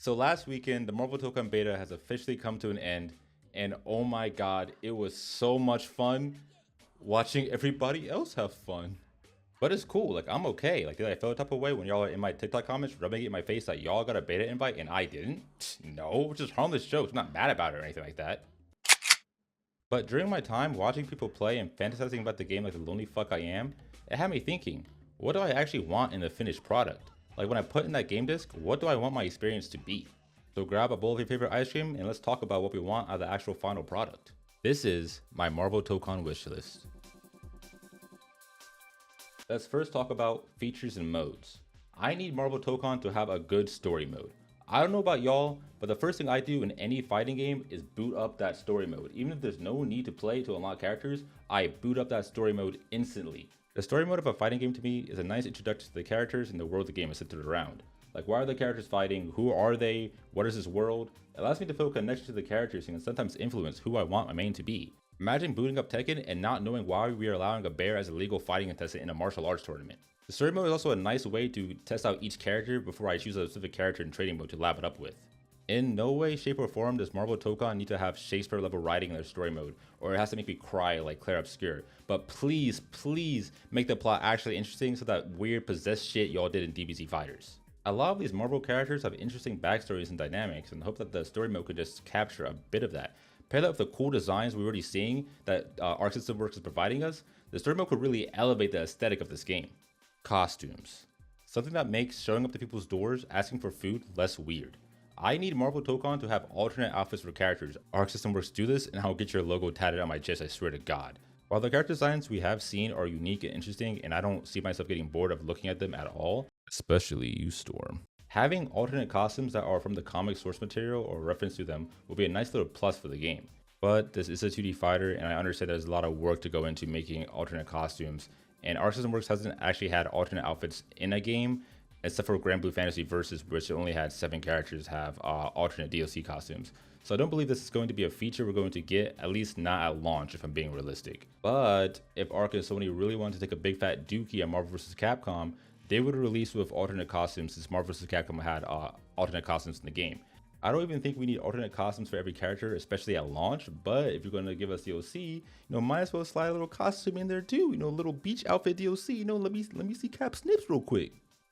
So last weekend, the Marvel Tokon beta has officially come to an end, and oh my god, it was so much fun watching everybody else have fun. But it's cool, like I'm okay. Like, did I feel a type of way when y'all are in my TikTok comments rubbing it in my face that y'all got a beta invite and I didn't? No, just harmless jokes. I'm not mad about it or anything like that. But during my time watching people play and fantasizing about the game like the lonely fuck I am, it had me thinking, what do I actually want in the finished product? Like when I put in that game disc, what do I want my experience to be? So grab a bowl of your favorite ice cream and let's talk about what we want out of the actual final product. This is my Marvel Tokon wishlist. Let's first talk about features and modes. I need Marvel Tokon to have a good story mode. I don't know about y'all, but the first thing I do in any fighting game is boot up that story mode. Even if there's no need to play to unlock characters, I boot up that story mode instantly. The story mode of a fighting game to me is a nice introduction to the characters and the world the game is centered around. Like, why are the characters fighting? Who are they? What is this world? It allows me to feel a connection to the characters and can sometimes influence who I want my main to be. Imagine booting up Tekken and not knowing why we are allowing a bear as a legal fighting contestant in a martial arts tournament. The story mode is also a nice way to test out each character before I choose a specific character in trading mode to lab it up with. In no way, shape, or form does Marvel Tokon need to have Shakespeare level writing in their story mode, or it has to make me cry like Claire Obscure. But please, please make the plot actually interesting so that weird possessed shit y'all did in DBZ Fighters. A lot of these Marvel characters have interesting backstories and dynamics, and I hope that the story mode could just capture a bit of that. Pair that with the cool designs we're already seeing that Arc System Works is providing us, the story mode could really elevate the aesthetic of this game. Costumes. Something that makes showing up to people's doors asking for food less weird. I need Marvel Tokon to have alternate outfits for characters. Arc System Works do this and I'll get your logo tatted on my chest, I swear to God. While the character designs we have seen are unique and interesting and I don't see myself getting bored of looking at them at all, especially you, Storm. Having alternate costumes that are from the comic source material or reference to them will be a nice little plus for the game. But this is a 2D fighter and I understand there's a lot of work to go into making alternate costumes, and Arc System Works hasn't actually had alternate outfits in a game except for Grand Blue Fantasy Versus, which only had 7 characters have alternate DLC costumes. So I don't believe this is going to be a feature we're going to get, at least not at launch if I'm being realistic. But if Arc and Sony really wanted to take a big fat dookie at Marvel vs. Capcom, they would release with alternate costumes since Marvel vs. Capcom had alternate costumes in the game. I don't even think we need alternate costumes for every character, especially at launch, but if you're going to give us DLC, might as well slide a little costume in there too, a little beach outfit DLC, let me see Cap Snips real quick.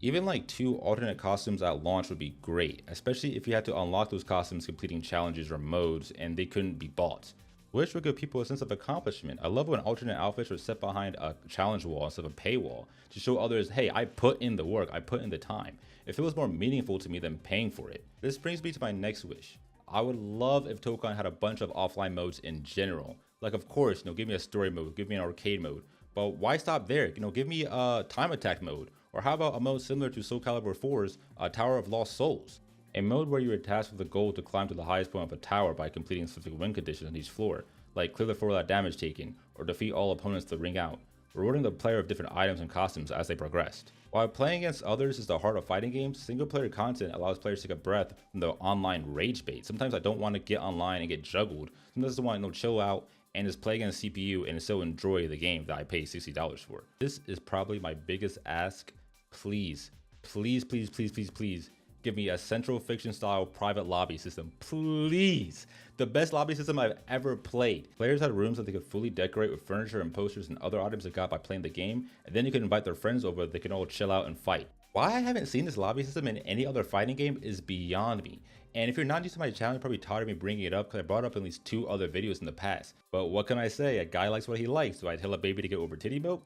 Even like 2 alternate costumes at launch would be great, especially if you had to unlock those costumes completing challenges or modes and they couldn't be bought, which would give people a sense of accomplishment. I love when alternate outfits are set behind a challenge wall instead of a paywall to show others, hey, I put in the work, I put in the time. It feels more meaningful to me than paying for it. This brings me to my next wish. I would love if Tokon had a bunch of offline modes in general. Like, of course, give me a story mode, give me an arcade mode, but why stop there? Give me a time attack mode, or how about a mode similar to Soul Calibur 4's Tower of Lost Souls? A mode where you are tasked with the goal to climb to the highest point of a tower by completing specific win conditions on each floor, like clear the floor without damage taken, or defeat all opponents to ring out, rewarding the player with different items and costumes as they progressed. While playing against others is the heart of fighting games, single player content allows players to take a breath from the online rage bait. Sometimes I don't want to get online and get juggled. Sometimes I just want to chill out and just play against CPU and still enjoy the game that I paid $60 for. This is probably my biggest ask. Please, please, please, please, please, please give me a Central Fiction style private lobby system, please. The best lobby system I've ever played. Players had rooms that they could fully decorate with furniture and posters and other items they got by playing the game, and then you could invite their friends over, they can all chill out and fight. Why I haven't seen this lobby system in any other fighting game is beyond me. And if you're not used to my channel, you're probably tired of me bringing it up because I brought up at least 2 other videos in the past. But what can I say? A guy likes what he likes. Do I tell a baby to get over titty milk?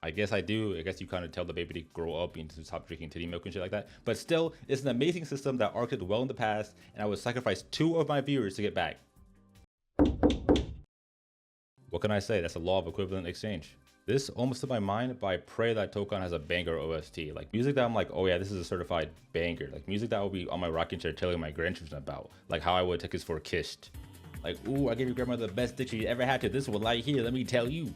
I guess I do. I guess you kind of tell the baby to grow up and to stop drinking titty milk and shit like that. But still, it's an amazing system that Arc did well in the past, and I would sacrifice 2 of my viewers to get back. What can I say? That's a law of equivalent exchange. This almost slipped my mind, but I pray that Tokon has a banger OST. Like music that I'm like, oh yeah, this is a certified banger. Like music that will be on my rocking chair telling my grandchildren about. Like how I would take this for Kished. Like, ooh, I gave your grandmother the best dick she ever had to this one right here, let me tell you.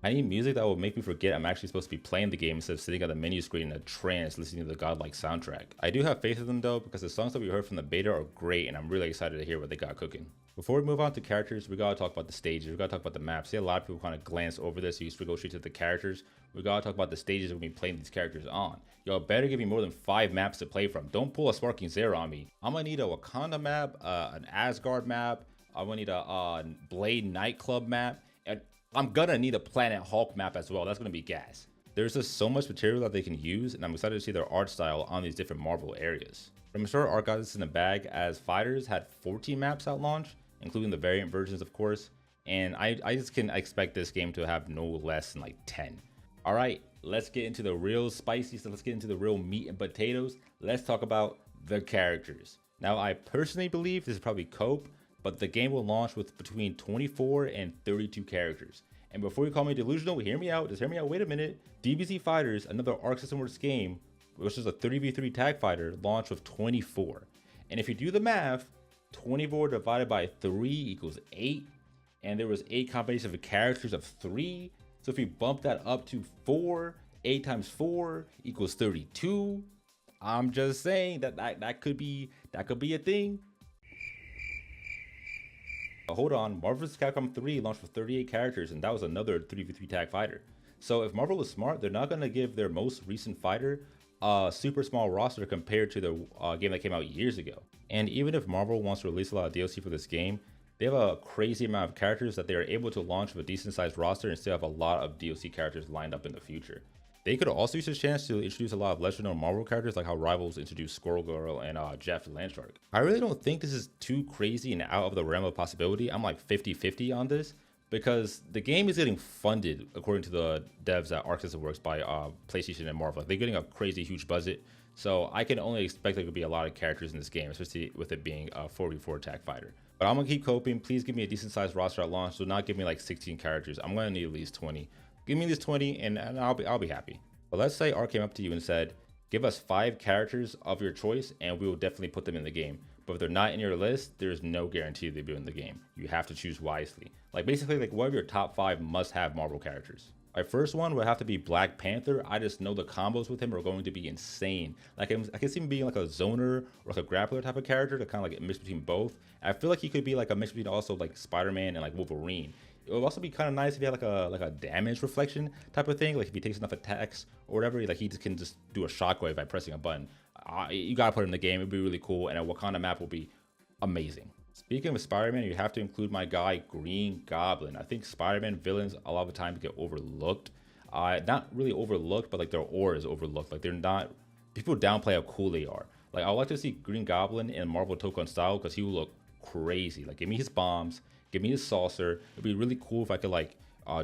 I need music that will make me forget I'm actually supposed to be playing the game instead of sitting at the menu screen in a trance listening to the godlike soundtrack. I do have faith in them though, because the songs that we heard from the beta are great and I'm really excited to hear what they got cooking. Before we move on to characters, we gotta talk about the stages, we gotta talk about the maps. See, a lot of people kind of glance over this, so you just go straight to the characters. We gotta talk about the stages we'll be playing these characters on. y'all better give me more than 5 maps to play from. Don't pull a Sparking Zero on me. I'm gonna need a Wakanda map, an Asgard map. I'm gonna need a Blade Nightclub map, and I'm gonna need a Planet Hulk map as well. That's gonna be gas. There's just so much material that they can use, and I'm excited to see their art style on these different Marvel areas. I'm sure Art got this in the bag, as Fighters had 14 maps at launch, including the variant versions, of course, and I just can expect this game to have no less than like 10. All right, let's get into the real spicy stuff. Let's get into the real meat and potatoes. Let's talk about the characters. Now, I personally believe this is probably cope, but the game will launch with between 24 and 32 characters. And before you call me delusional, hear me out. Just hear me out. Wait a minute. DBZ Fighters, another Arc System Works game, which is a 30v3 tag fighter, launched with 24. And if you do the math, 24 divided by 3 equals 8. And there was 8 combinations of characters of 3. So if you bump that up to 4, 8 times 4 equals 32. I'm just saying that could be a thing. Hold on, Marvel vs. Capcom 3 launched with 38 characters, and that was another 3v3 tag fighter. So if Marvel was smart, they're not going to give their most recent fighter a super small roster compared to the game that came out years ago. And even if Marvel wants to release a lot of DLC for this game, they have a crazy amount of characters that they are able to launch with a decent sized roster and still have a lot of DLC characters lined up in the future. They could also use this chance to introduce a lot of lesser known Marvel characters, like how Rivals introduced Squirrel Girl and Jeff Landshark. I really don't think this is too crazy and out of the realm of possibility. I'm like 50-50 on this, because the game is getting funded, according to the devs at Arc System Works, by PlayStation and Marvel. They're getting a crazy huge budget, so I can only expect there could be a lot of characters in this game, especially with it being a 4v4 tag fighter. But I'm gonna keep coping. Please give me a decent sized roster at launch. Do not give me like 16 characters. I'm gonna need at least 20. Give me this 20 and I'll be happy. But let's say Art came up to you and said, give us 5 characters of your choice and we will definitely put them in the game. But if they're not in your list, there's no guarantee they'll be in the game. You have to choose wisely. Like basically, like what are your top 5 must-have Marvel characters? My first one would have to be Black Panther. I just know the combos with him are going to be insane. Like I can see him being like a zoner or like a grappler type of character to kind of like a mix between both. I feel like he could be like a mix between also like Spider-Man and like Wolverine. It would also be kind of nice if he had like a damage reflection type of thing. Like if he takes enough attacks or whatever, like he just can just do a shockwave by pressing a button. You gotta put it in the game. It'd be really cool, and a Wakanda map will be amazing. Speaking of Spider-Man, you have to include my guy Green Goblin. I think Spider-Man villains a lot of the time get overlooked. Not really overlooked, but like their aura is overlooked. Like they're not, people downplay how cool they are. Like I would like to see Green Goblin in Marvel Tokon style, because he will look crazy. Like give me his bombs, give me his saucer. It'd be really cool if I could like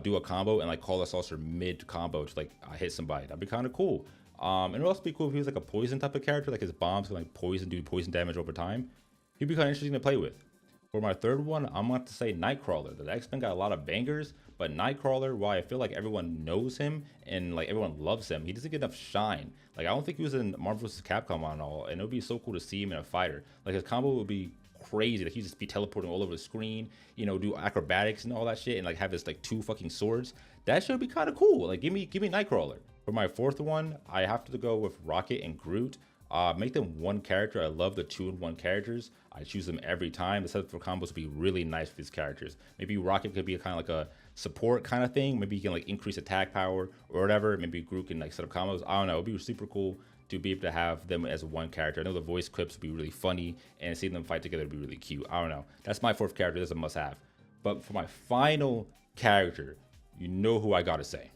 do a combo and like call a saucer mid combo to like hit somebody. That'd be kind of cool. And it would also be cool if he was like a poison type of character, like his bombs can like do poison damage over time. He'd be kind of interesting to play with. For my third one, I'm going to have to say Nightcrawler. The X-Men got a lot of bangers, but Nightcrawler, while I feel like everyone knows him and like everyone loves him, he doesn't get enough shine. Like I don't think he was in Marvel vs. Capcom on all, and it would be so cool to see him in a fighter. Like his combo would be crazy. Like he'd just be teleporting all over the screen, you know, do acrobatics and all that shit, and like have his like 2 fucking swords. That should be kind of cool. Like give me Nightcrawler. For my fourth one, I have to go with Rocket and Groot. Make them one character. I love the 2-in-1 characters. I choose them every time. The setup for combos would be really nice for these characters. Maybe Rocket could be a kind of like a support kind of thing. Maybe he can like increase attack power or whatever. Maybe Groot can like set up combos. I don't know. It'd be super cool to be able to have them as one character. I know the voice clips would be really funny, and seeing them fight together would be really cute. I don't know. That's my fourth character. That's a must-have. But for my final character, you know who I gotta say.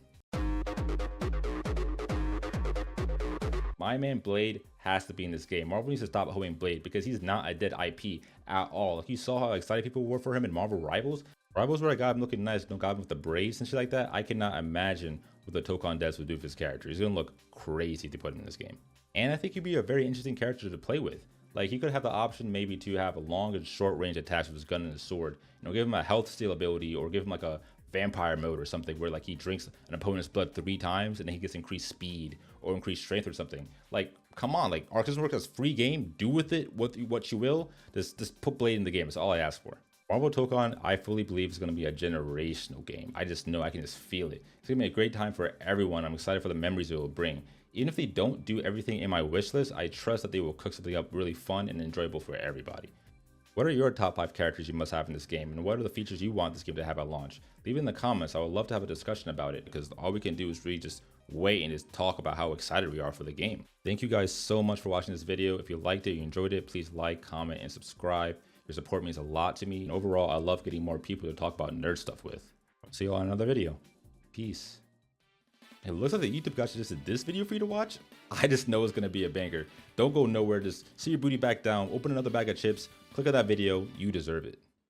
My man Blade has to be in this game. Marvel needs to stop holding Blade, because he's not a dead IP at all. Like you saw how excited people were for him in Marvel Rivals. Rivals where I got him looking nice, no got him with the braids and shit like that. I cannot imagine what the Tokon devs would do with his character. He's gonna look crazy to put him in this game. And I think he'd be a very interesting character to play with. Like he could have the option maybe to have a long and short range attacks with his gun and his sword. You know, give him a health steal ability, or give him like a vampire mode or something where like he drinks an opponent's blood 3 times and then he gets increased speed or increased strength or something. Like come on, like Arc System Works has free game. Do with it what you will. Just put Blade in the game. That's all I ask for. Marvel Tokon, I fully believe, is going to be a generational game. I just know, I can just feel it. It's going to be a great time for everyone. I'm excited for the memories it will bring. Even if they don't do everything in my wish list, I trust that they will cook something up really fun and enjoyable for everybody. What are your top 5 characters you must have in this game, and what are the features you want this game to have at launch? Leave it in the comments. I would love to have a discussion about it, because all we can do is really just wait and just talk about how excited we are for the game. Thank you guys so much for watching this video. If you liked it, you enjoyed it, please like, comment, and subscribe. Your support means a lot to me. And overall, I love getting more people to talk about nerd stuff with. See you all in another video. Peace. It looks like the YouTube guy suggested this video for you to watch. I just know it's going to be a banger. Don't go nowhere. Just see your booty back down, open another bag of chips, click on that video. You deserve it.